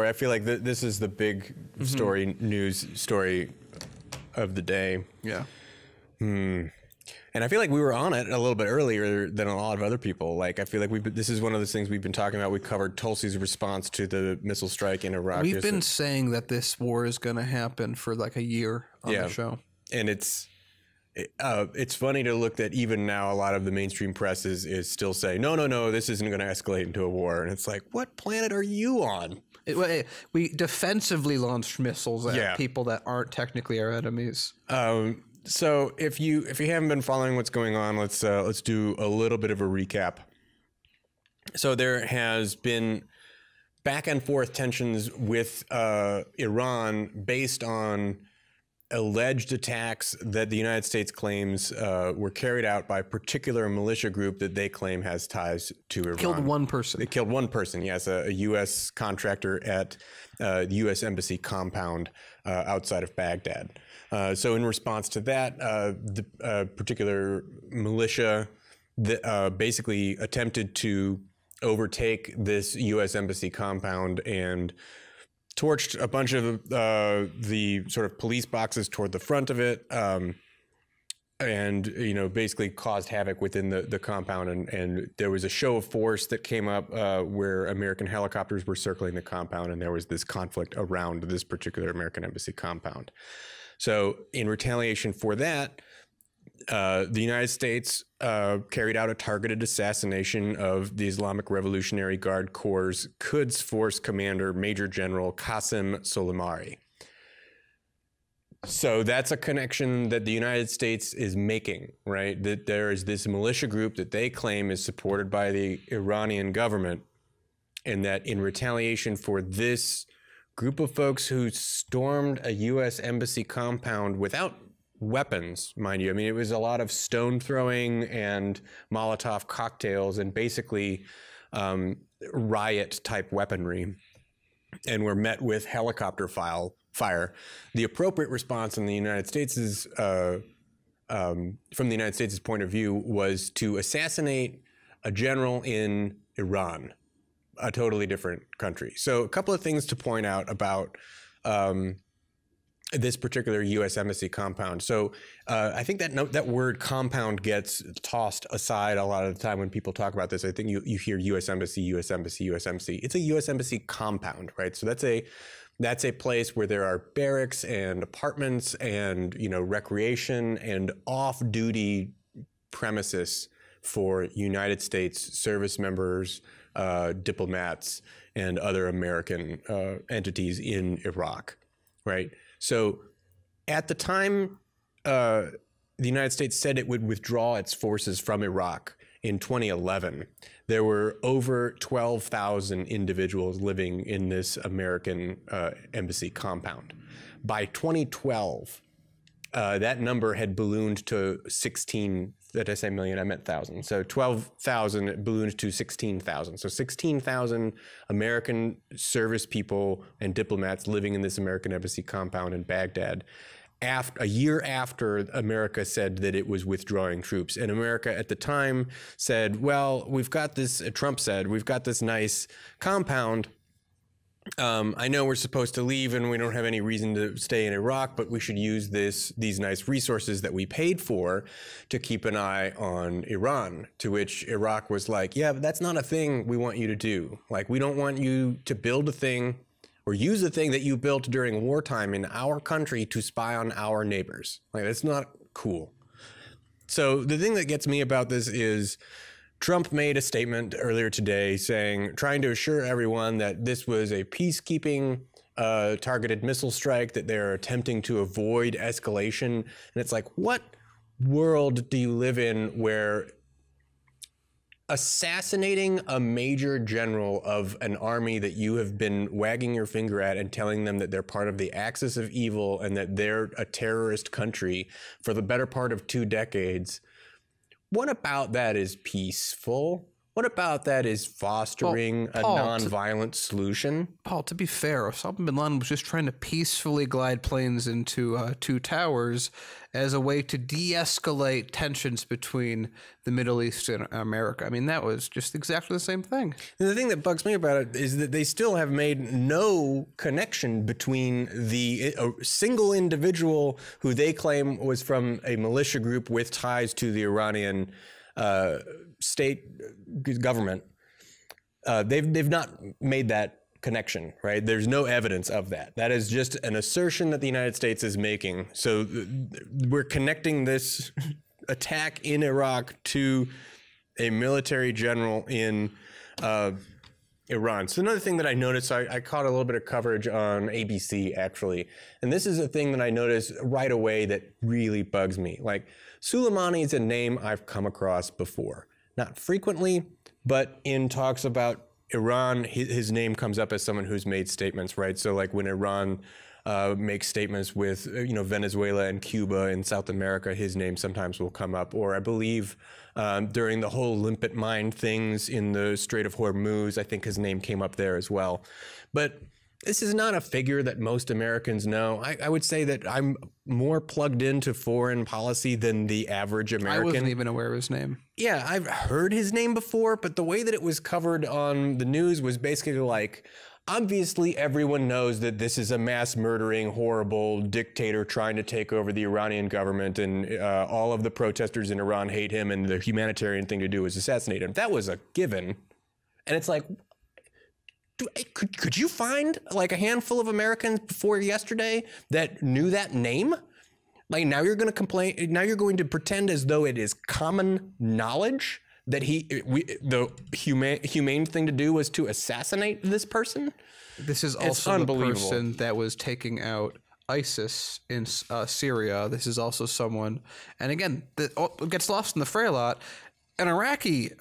I feel like this is the big story, news story of the day. Yeah. And I feel like we were on it a little bit earlier than a lot of other people. Like, I feel like this is one of those things we've been talking about. We covered Tulsi's response to the missile strike in Iraq. We've been saying that this war is going to happen for like a year on the show. And it's funny to look that even now a lot of the mainstream press is still saying, no, this isn't going to escalate into a war. And it's like, what planet are you on? We defensively launched missiles at people that aren't technically our enemies. So if you haven't been following what's going on, let's do a little bit of a recap. So there has been back and forth tensions with Iran based on alleged attacks that the United States claims were carried out by a particular militia group that they claim has ties to Iran. Killed one person. They killed one person, yes, a U.S. contractor at the U.S. Embassy compound outside of Baghdad. So in response to that, the particular militia basically attempted to overtake this U.S. Embassy compound and torched a bunch of the sort of police boxes toward the front of it, and basically caused havoc within the compound. And there was a show of force that came up where American helicopters were circling the compound, and there was this conflict around this particular American Embassy compound. So in retaliation for that, the United States carried out a targeted assassination of the Islamic Revolutionary Guard Corps' Quds Force commander, Major General Qasem Soleimani. So that's a connection that the United States is making, right? That there is this militia group that they claim is supported by the Iranian government, and that in retaliation for this group of folks who stormed a U.S. Embassy compound without weapons, mind you. I mean, it was a lot of stone throwing and Molotov cocktails and basically riot type weaponry, and were met with helicopter fire. The appropriate response in the United States is, from the United States' point of view, was to assassinate a general in Iran, a totally different country. So a couple of things to point out about this particular U.S. Embassy compound. So I think that word compound gets tossed aside a lot of the time when people talk about this. I think you hear U.S. Embassy, U.S. Embassy, U.S. Embassy. It's a U.S. Embassy compound, right? So that's a place where there are barracks and apartments and recreation and off-duty premises for United States service members, diplomats, and other American entities in Iraq, right? So at the time the United States said it would withdraw its forces from Iraq in 2011, there were over 12,000 individuals living in this American embassy compound. By 2012, that number had ballooned to 16. Did I say million? I meant thousand. So 12,000 ballooned to 16,000. So 16,000 American service people and diplomats living in this American embassy compound in Baghdad. A year after America said that it was withdrawing troops. And America at the time said, well, Trump said, we've got this nice compound. I know we're supposed to leave and we don't have any reason to stay in Iraq, but we should use these nice resources that we paid for to keep an eye on Iran. To which Iraq was like, yeah, but that's not a thing we want you to do. Like, we don't want you to build a thing or use a thing that you built during wartime in our country to spy on our neighbors. Like, that's not cool. So the thing that gets me about this is Trump made a statement earlier today trying to assure everyone that this was a peacekeeping targeted missile strike, that they're attempting to avoid escalation. And it's like, what world do you live in where assassinating a major general of an army that you have been wagging your finger at and telling them that they're part of the axis of evil and that they're a terrorist country for the better part of 2 decades, what about that is peaceful? What about that is fostering a nonviolent solution? Paul, to be fair, Osama bin Laden was just trying to peacefully glide planes into two towers as a way to de-escalate tensions between the Middle East and America. I mean, that was just exactly the same thing. And the thing that bugs me about it is that they still have made no connection between a single individual who they claim was from a militia group with ties to the Iranian state government. They've not made that connection, right? There's no evidence of that. That is just an assertion that the United States is making. So we're connecting this attack in Iraq to a military general in Iran. So another thing that I noticed, I caught a little bit of coverage on ABC actually, and this is a thing that I noticed right away that really bugs me. Like, Soleimani is a name I've come across before. Not frequently, but in talks about Iran, his name comes up as someone who's made statements, right? So like when Iran makes statements with, Venezuela and Cuba in South America, his name sometimes will come up. Or I believe during the whole limpet mine things in the Strait of Hormuz, I think his name came up there as well. But this is not a figure that most Americans know. I would say that I'm more plugged into foreign policy than the average American. I wasn't even aware of his name. Yeah, I've heard his name before, but the way that it was covered on the news was basically like, obviously everyone knows that this is a mass murdering, horrible dictator trying to take over the Iranian government, and all of the protesters in Iran hate him, and the humanitarian thing to do is assassinate him. That was a given. And it's like, could you find like a handful of Americans before yesterday that knew that name? Like, now you're going to complain. Now you're going to pretend as though it is common knowledge that the humane thing to do was to assassinate this person. This is also the person that was taking out ISIS in Syria. This is also someone, and again, that gets lost in the fray a lot. An Iraqi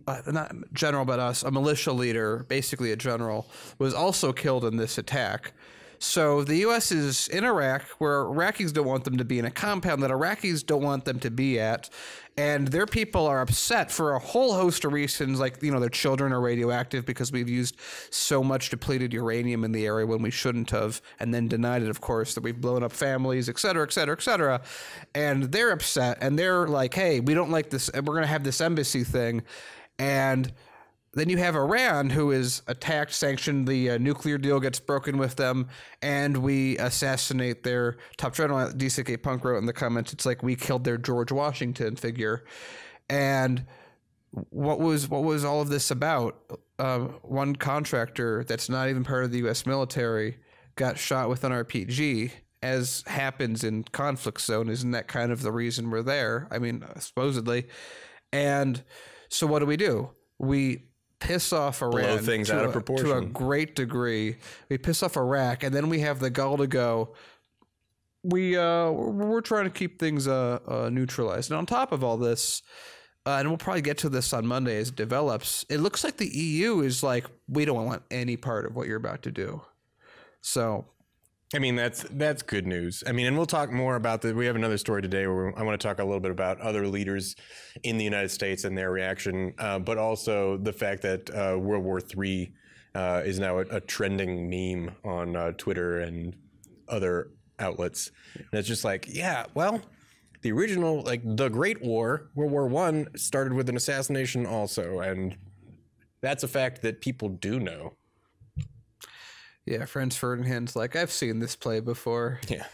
not general, but a militia leader, basically a general, was also killed in this attack. So the U.S. is in Iraq, where Iraqis don't want them to be, in a compound that Iraqis don't want them to be at. And their people are upset for a whole host of reasons, like, their children are radioactive because we've used so much depleted uranium in the area when we shouldn't have, and then denied it, of course, that we've blown up families, et cetera, et cetera, et cetera. And they're upset, and they're like, hey, we don't like this, and we're going to have this embassy thing. And then you have Iran, who is attacked, sanctioned, the nuclear deal gets broken with them, and we assassinate their top general. DCK Punk wrote in the comments, it's like we killed their George Washington figure. And what was all of this about? One contractor that's not even part of the U.S. military got shot with an RPG, as happens in conflict zone. Isn't that kind of the reason we're there? I mean, supposedly. And so what do? We piss off Iran, blow things out of proportion to a great degree. We piss off Iraq, and then we have the gall to go, we're trying to keep things neutralized. And on top of all this, and we'll probably get to this on Monday as it develops, it looks like the EU is like, we don't want any part of what you're about to do. So, I mean, that's good news. I mean, and we'll talk more about that. We have another story today where I want to talk a little bit about other leaders in the United States and their reaction, but also the fact that World War III is now a trending meme on Twitter and other outlets. And it's just like, yeah, well, the original, like the Great War, World War I, started with an assassination also. And that's a fact that people do know. Yeah, Franz Ferdinand's like, I've seen this play before. Yeah.